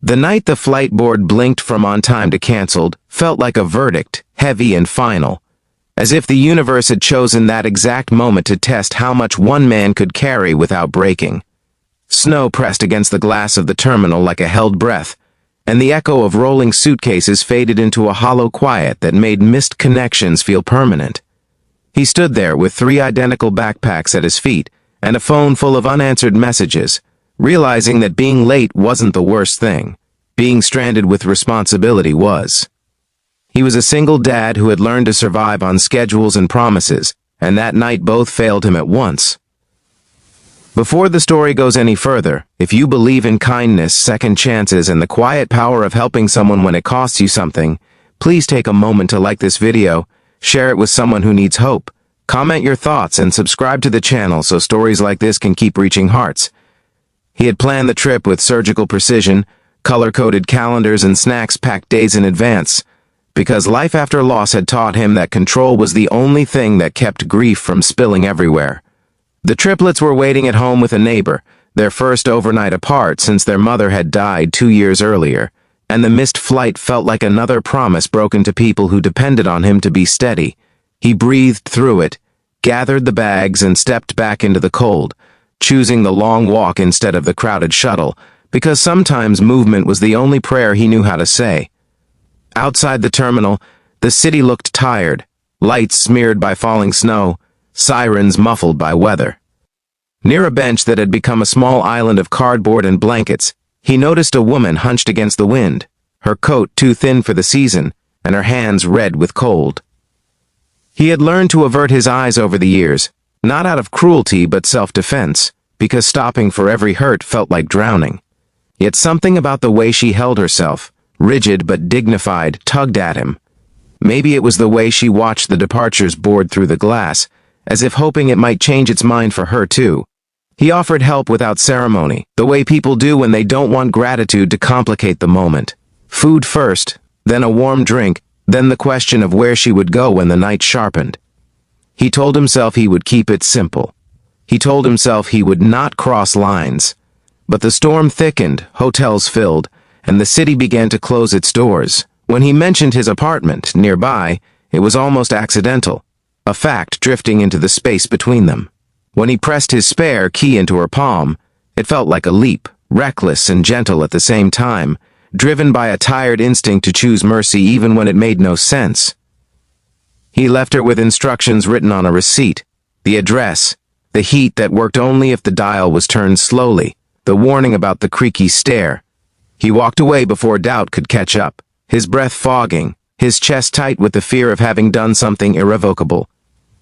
The night the flight board blinked from on time to canceled felt like a verdict, heavy and final, as if the universe had chosen that exact moment to test how much one man could carry without breaking. Snow pressed against the glass of the terminal like a held breath, and the echo of rolling suitcases faded into a hollow quiet that made missed connections feel permanent. He stood there with 3 identical backpacks at his feet and a phone full of unanswered messages, realizing that being late wasn't the worst thing. Being stranded with responsibility was. He was a single dad who had learned to survive on schedules and promises, and that night both failed him at once. Before the story goes any further, if you believe in kindness, second chances, and the quiet power of helping someone when it costs you something, please take a moment to like this video, share it with someone who needs hope, comment your thoughts, and subscribe to the channel so stories like this can keep reaching hearts. He had planned the trip with surgical precision, color-coded calendars, and snacks packed days in advance, because life after loss had taught him that control was the only thing that kept grief from spilling everywhere. The triplets were waiting at home with a neighbor, their first overnight apart since their mother had died 2 years earlier, and the missed flight felt like another promise broken to people who depended on him to be steady. He breathed through it, gathered the bags, and stepped back into the cold, choosing the long walk instead of the crowded shuttle, because sometimes movement was the only prayer he knew how to say. Outside the terminal, the city looked tired, lights smeared by falling snow, sirens muffled by weather. Near a bench that had become a small island of cardboard and blankets, he noticed a woman hunched against the wind, her coat too thin for the season, and her hands red with cold. He had learned to avert his eyes over the years, not out of cruelty but self-defense, because stopping for every hurt felt like drowning. Yet something about the way she held herself, rigid but dignified, tugged at him. Maybe it was the way she watched the departures board through the glass, as if hoping it might change its mind for her too. He offered help without ceremony, the way people do when they don't want gratitude to complicate the moment. Food first, then a warm drink, then the question of where she would go when the night sharpened. He told himself he would keep it simple. He told himself he would not cross lines. But the storm thickened, hotels filled, and the city began to close its doors. When he mentioned his apartment nearby, it was almost accidental, a fact drifting into the space between them. When he pressed his spare key into her palm, it felt like a leap, reckless and gentle at the same time, driven by a tired instinct to choose mercy even when it made no sense. He left her with instructions written on a receipt, the address, the heat that worked only if the dial was turned slowly, the warning about the creaky stair. He walked away before doubt could catch up, his breath fogging, his chest tight with the fear of having done something irrevocable.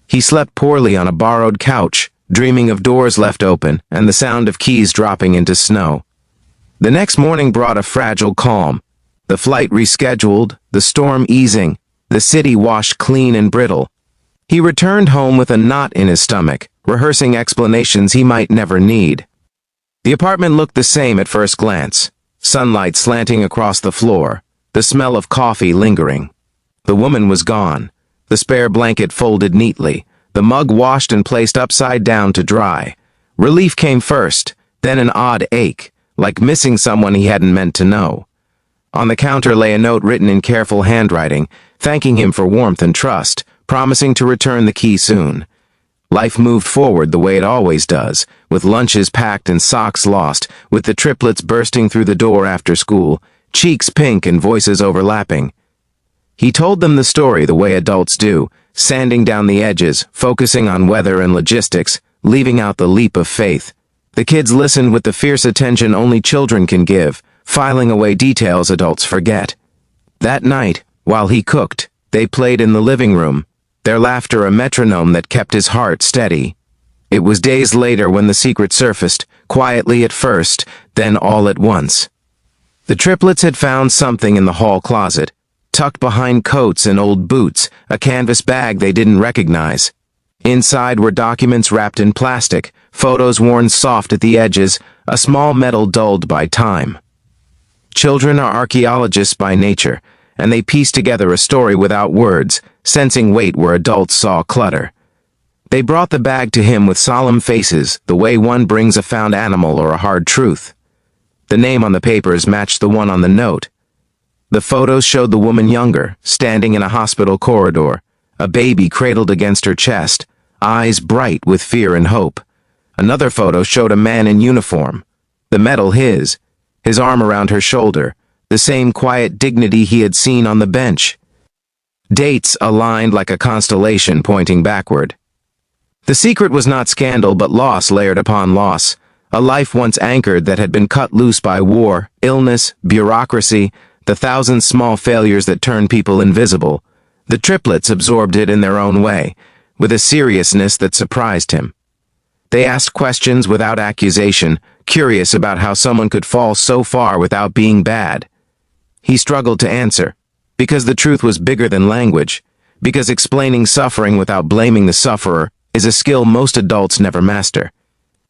He slept poorly on a borrowed couch, dreaming of doors left open and the sound of keys dropping into snow. The next morning brought a fragile calm. The flight rescheduled, the storm easing, the city washed clean and brittle. He returned home with a knot in his stomach, rehearsing explanations he might never need. The apartment looked the same at first glance, sunlight slanting across the floor, the smell of coffee lingering. The woman was gone, the spare blanket folded neatly, the mug washed and placed upside down to dry. Relief came first, then an odd ache, like missing someone he hadn't meant to know. On the counter lay a note written in careful handwriting, thanking him for warmth and trust, promising to return the key soon. Life moved forward the way it always does, with lunches packed and socks lost, with the triplets bursting through the door after school, cheeks pink and voices overlapping. He told them the story the way adults do, sanding down the edges, focusing on weather and logistics, leaving out the leap of faith. The kids listened with the fierce attention only children can give, filing away details adults forget. That night, while he cooked, they played in the living room, their laughter a metronome that kept his heart steady. It was days later when the secret surfaced, quietly at first, then all at once. The triplets had found something in the hall closet, tucked behind coats and old boots, a canvas bag they didn't recognize. Inside were documents wrapped in plastic, photos worn soft at the edges, a small medal dulled by time. Children are archaeologists by nature, and they pieced together a story without words, sensing weight where adults saw clutter. They brought the bag to him with solemn faces, the way one brings a found animal or a hard truth. The name on the papers matched the one on the note. The photos showed the woman younger, standing in a hospital corridor, a baby cradled against her chest, eyes bright with fear and hope. Another photo showed a man in uniform, the medal his arm around her shoulder, the same quiet dignity he had seen on the bench. Dates aligned like a constellation pointing backward. The secret was not scandal but loss layered upon loss, a life once anchored that had been cut loose by war, illness, bureaucracy, the thousand small failures that turn people invisible. The triplets absorbed it in their own way, with a seriousness that surprised him. They asked questions without accusation, curious about how someone could fall so far without being bad. He struggled to answer, because the truth was bigger than language, because explaining suffering without blaming the sufferer is a skill most adults never master.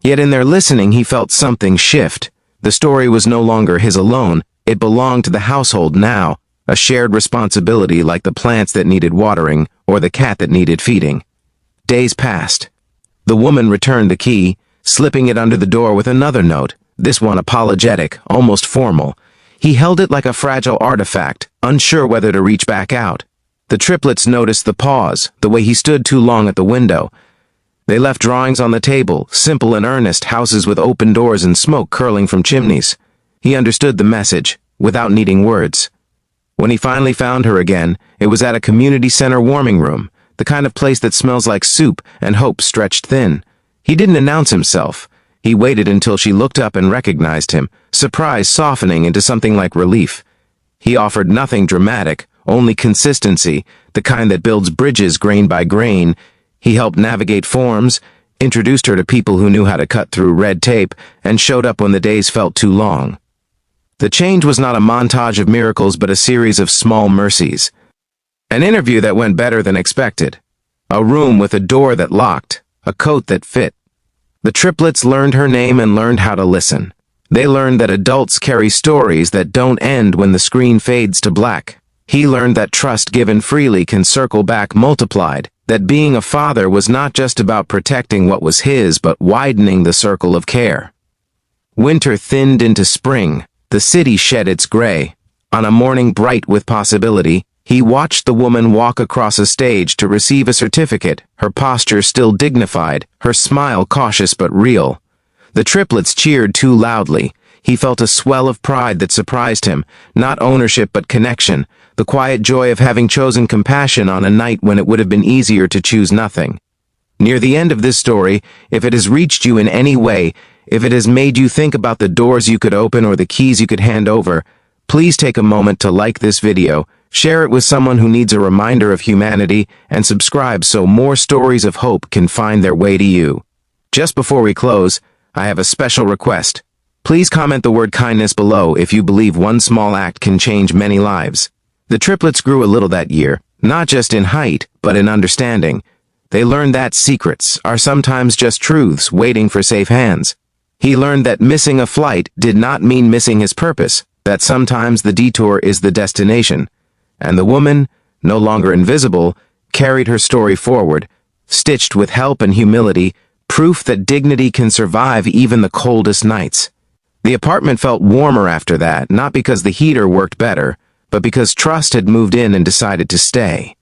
Yet in their listening he felt something shift. The story was no longer his alone, it belonged to the household now, a shared responsibility like the plants that needed watering or the cat that needed feeding. Days passed. The woman returned the key, slipping it under the door with another note, this one apologetic, almost formal. He held it like a fragile artifact, unsure whether to reach back out. The triplets noticed the pause, the way he stood too long at the window. They left drawings on the table, simple and earnest, houses with open doors and smoke curling from chimneys. He understood the message, without needing words. When he finally found her again, it was at a community center warming room, the kind of place that smells like soup and hope stretched thin. He didn't announce himself. He waited until she looked up and recognized him, surprise softening into something like relief. He offered nothing dramatic, only consistency, the kind that builds bridges grain by grain. He helped navigate forms, introduced her to people who knew how to cut through red tape, and showed up when the days felt too long. The change was not a montage of miracles but a series of small mercies. An interview that went better than expected. A room with a door that locked, a coat that fit. The triplets learned her name and learned how to listen. They learned that adults carry stories that don't end when the screen fades to black. He learned that trust given freely can circle back multiplied, that being a father was not just about protecting what was his but widening the circle of care. Winter thinned into spring. The city shed its gray. On a morning bright with possibility, he watched the woman walk across a stage to receive a certificate, her posture still dignified, her smile cautious but real. The triplets cheered too loudly. He felt a swell of pride that surprised him, not ownership but connection, the quiet joy of having chosen compassion on a night when it would have been easier to choose nothing. Near the end of this story, if it has reached you in any way, if it has made you think about the doors you could open or the keys you could hand over, please take a moment to like this video, share it with someone who needs a reminder of humanity, and subscribe so more stories of hope can find their way to you. Just before we close, I have a special request. Please comment the word kindness below if you believe one small act can change many lives. The triplets grew a little that year, not just in height, but in understanding. They learned that secrets are sometimes just truths waiting for safe hands. He learned that missing a flight did not mean missing his purpose, that sometimes the detour is the destination. And the woman, no longer invisible, carried her story forward, stitched with help and humility, proof that dignity can survive even the coldest nights. The apartment felt warmer after that, not because the heater worked better, but because trust had moved in and decided to stay.